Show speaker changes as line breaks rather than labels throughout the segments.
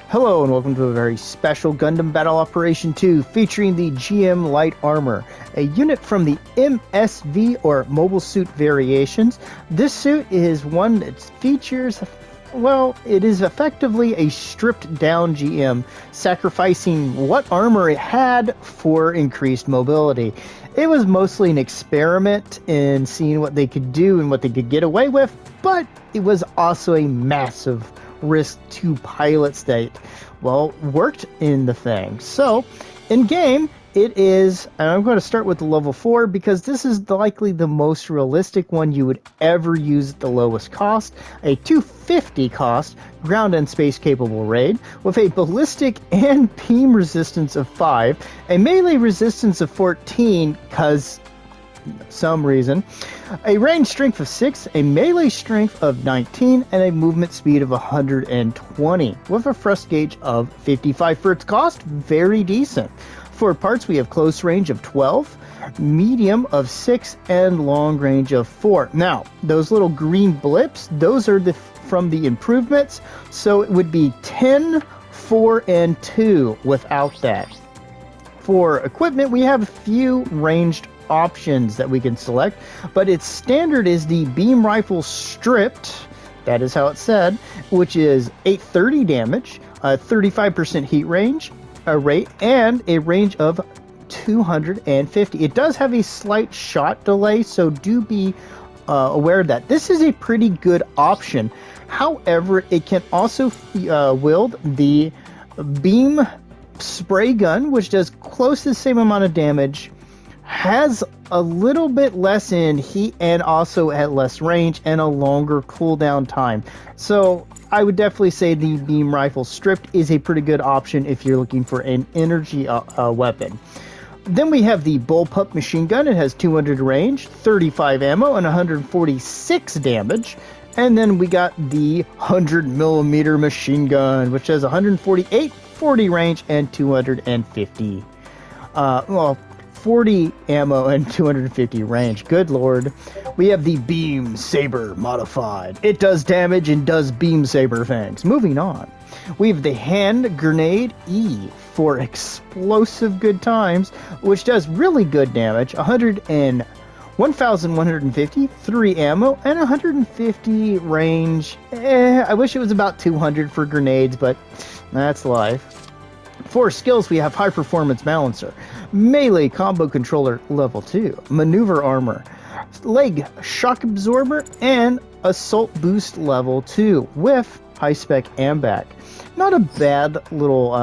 Hello and welcome to a very special Gundam Battle Operation 2 featuring the GM Light Armor, a unit from the MSV or Mobile Suit Variations. This suit is one that features, well, it is effectively a stripped down GM, sacrificing what armor it had for increased mobility. It was mostly an experiment in seeing what they could do and what they could get away with, but it was also a massive risk to pilots that, well, worked in the thing. So, in game, it is, and I'm going to start with the level 4 because this is likely the most realistic one you would ever use at the lowest cost. A 250 cost, ground and space capable raid, with a ballistic and beam resistance of 5, a melee resistance of 14, because some reason, a range strength of 6, a melee strength of 19, and a movement speed of 120, with a thrust gauge of 55. For its cost, very decent. For parts, we have close range of 12, medium of 6, and long range of 4. Now, those little green blips, those are from the improvements, so it would be 10, 4, and 2 without that. For equipment, we have a few ranged options that we can select, but its standard is the beam rifle stripped, that is how it's said, which is 830 damage, a 35% heat range, a rate, and a range of 250. It does have a slight shot delay, so do be aware of that. This is a pretty good option. However, it can also wield the beam spray gun, which does close to the same amount of damage, has a little bit less in heat, and also at less range and a longer cooldown time. So I would definitely say the beam rifle stripped is a pretty good option if you're looking for an energy weapon. Then we have the bullpup machine gun. It has 200 range, 35 ammo, and 146 damage. And then we got the 100mm machine gun, which has 148, 40 range, and 250. 40 ammo and 250 range. Good lord. We have the Beam Saber modified. It does damage and does beam saber things. Moving on. We have the Hand Grenade E for explosive good times, which does really good damage. 1,150, 3 ammo, and 150 range. I wish it was about 200 for grenades, but that's life. For skills, we have High Performance Balancer, Melee Combo Controller Level 2, Maneuver Armor, Leg Shock Absorber, and Assault Boost Level 2 with High Spec AMBAC. Not a bad little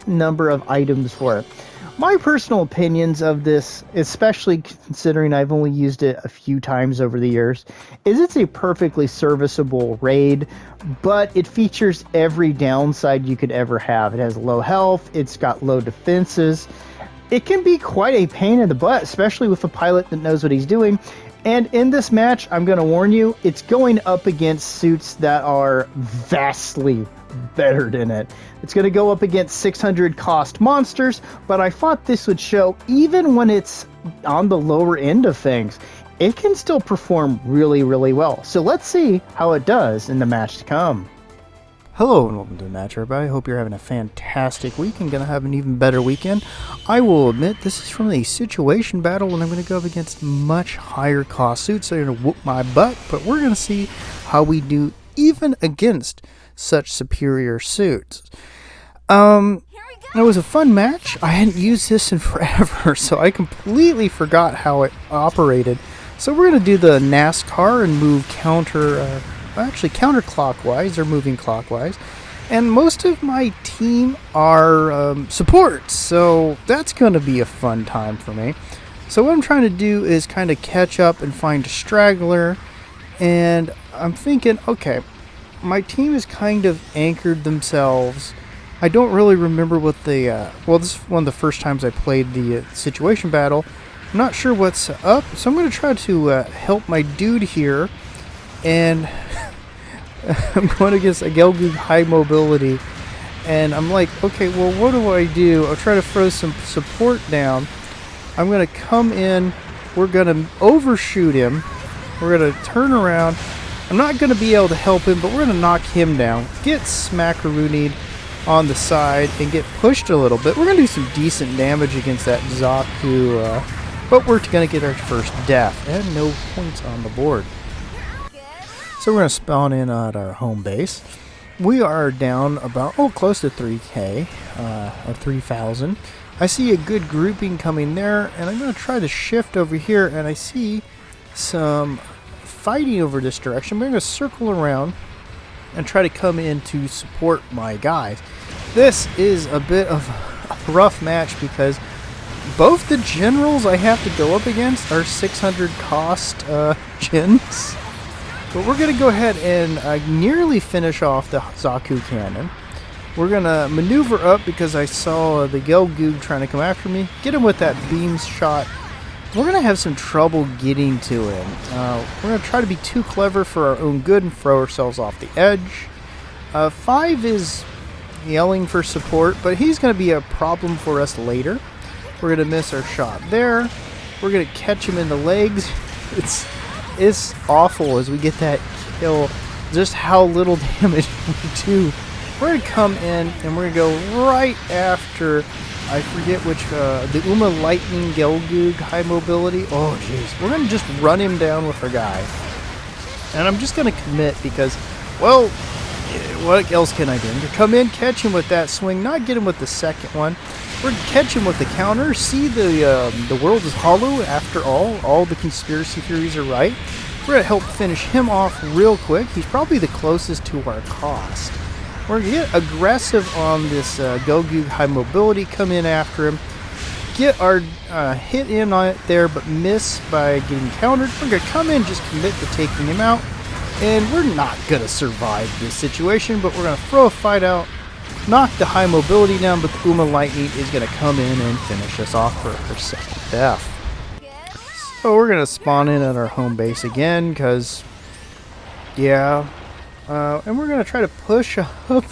number of items for it. My personal opinions of this, especially considering I've only used it a few times over the years, is it's a perfectly serviceable raid, but it features every downside you could ever have. It has low health, it's got low defenses. It can be quite a pain in the butt, especially with a pilot that knows what he's doing. And in this match, I'm going to warn you, it's going up against suits that are vastly better than it. It's going to go up against 600 cost monsters, but I thought this would show, even when it's on the lower end of things, it can still perform really, really well. So let's see how it does in the match to come. Hello and welcome to the match, everybody. I hope you're having a fantastic week and going to have an even better weekend. I will admit this is from a situation battle and I'm going to go up against much higher cost suits. They're going to whoop my butt, but we're going to see how we do even against such superior suits. It was a fun match. I hadn't used this in forever, so I completely forgot how it operated. So we're going to do the NASCAR and move counterclockwise or moving clockwise. And most of my team are supports, so that's going to be a fun time for me. So what I'm trying to do is kind of catch up and find a straggler, and I'm thinking, okay, my team has kind of anchored themselves. I don't really remember what this is one of the first times I played the situation battle. I'm not sure what's up, so I'm going to try to help my dude here, and I'm going against a Gelgoog high mobility, and I'm like, okay, well, what do I do? I'll try to throw some support down. I'm going to come in, we're going to overshoot him, we're going to turn around. I'm not going to be able to help him, but we're going to knock him down, get smackaroonied, on the side and get pushed a little bit. We're going to do some decent damage against that Zaku, but we're going to get our first death and no points on the board. So we're going to spawn in at our home base. We are down about, close to 3K, or 3,000. I see a good grouping coming there, and I'm going to try to shift over here, and I see some fighting over this direction. We're going to circle around and try to come in to support my guys. This is a bit of a rough match because both the generals I have to go up against are 600 cost gens. But we're going to go ahead and nearly finish off the Zaku cannon. We're going to maneuver up because I saw the Gelgoog trying to come after me. Get him with that beam shot. We're going to have some trouble getting to him. We're going to try to be too clever for our own good and throw ourselves off the edge. 5 is yelling for support, but he's going to be a problem for us later. We're going to miss our shot there. We're going to catch him in the legs. It's awful as we get that kill, just how little damage we do. We're going to come in and we're going to go right after, I forget which, the Uma Lightning Gelgoog high mobility. Oh jeez, we're going to just run him down with our guy. And I'm just going to commit because, well, what else can I do? I'm going to come in, catch him with that swing, not get him with the second one. We're going to catch him with the counter, see the world is hollow after all the conspiracy theories are right. We're going to help finish him off real quick. He's probably the closest to our cost. We're going to get aggressive on this Gelgoog high mobility, come in after him, get our hit in on it there, but miss by getting countered. We're going to come in, just commit to taking him out, and we're not going to survive this situation, but we're going to throw a fight out, knock the high mobility down, but the Uma Lightning is going to come in and finish us off for our second death. So we're going to spawn in at our home base again, because, yeah, and we're going to try to push up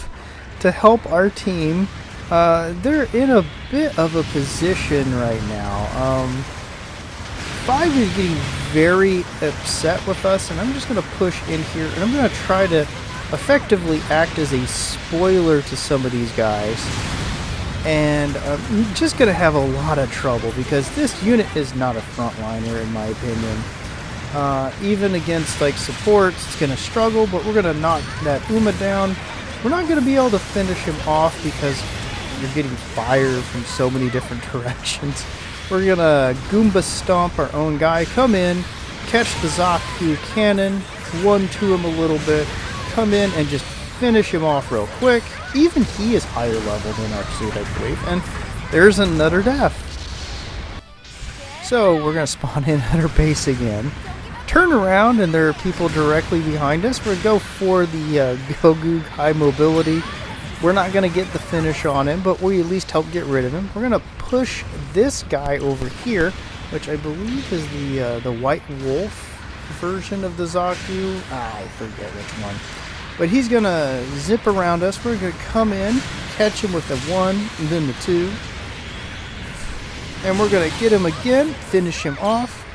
to help our team. They're in a bit of a position right now. 5 is getting very upset with us, and I'm just going to push in here, and I'm going to try to effectively act as a spoiler to some of these guys. And I'm just going to have a lot of trouble because this unit is not a frontliner in my opinion. Even against like supports, it's going to struggle, but we're going to knock that Uma down. We're not going to be able to finish him off because you're getting fire from so many different directions. We're going to Goomba stomp our own guy, come in, catch the Zaku cannon, 1-2 him a little bit, come in and just finish him off real quick. Even he is higher level than our suit, I believe, and there's another death. So we're going to spawn in at our base again, turn around, and there are people directly behind us. We're going to go for the Gelgoog high mobility. We're not going to get the finish on him, but we at least help get rid of him. We're going to push this guy over here, which I believe is the White Wolf version of the Zaku. I forget which one. But he's going to zip around us. We're going to come in, catch him with the 1, and then the 2. And we're going to get him again, finish him off.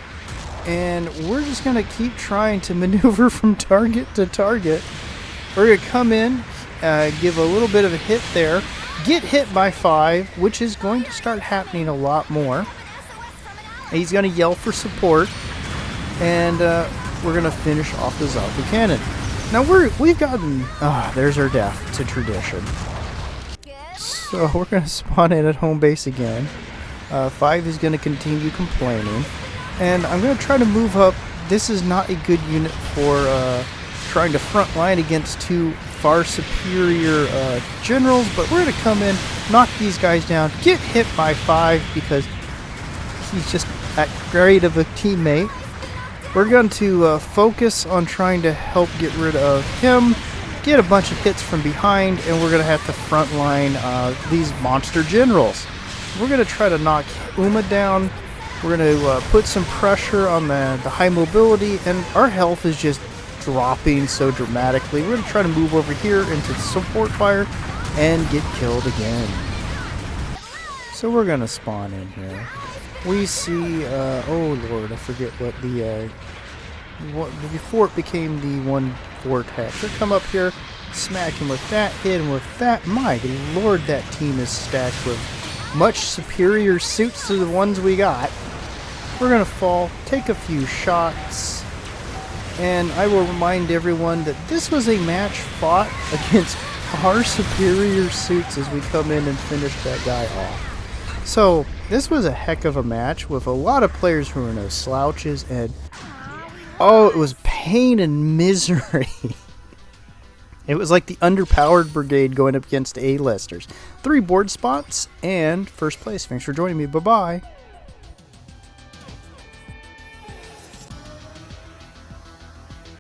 And we're just going to keep trying to maneuver from target to target. We're going to come in, give a little bit of a hit there, get hit by 5, which is going to start happening a lot more. He's going to yell for support, and we're going to finish off the Zaku cannon. Now we've gotten, there's our death to tradition. So we're going to spawn in at home base again. 5 is going to continue complaining, and I'm going to try to move up. This is not a good unit for trying to front line against 2 far superior generals, but we're going to come in, knock these guys down, get hit by 5 because he's just that great of a teammate. We're going to focus on trying to help get rid of him, get a bunch of hits from behind, and we're going to have to front line these monster generals. We're going to try to knock Uma down. We're going to put some pressure on the high mobility, and our health is just dropping so dramatically. We're going to try to move over here into the support fire and get killed again. So we're going to spawn in here. We see, oh lord, I forget what before it became the one vortex. We'll come up here, Smack him with that, hit him with that. My lord, that team is stacked with much superior suits to the ones we got. We're gonna fall, take a few shots, and I will remind everyone that this was a match fought against our superior suits as we come in and finish that guy off. So this was a heck of a match with a lot of players who were no slouches, and oh, it was pain and misery. It was like the underpowered brigade going up against A-listers. 3 board spots and first place. Thanks for joining me. Bye-bye.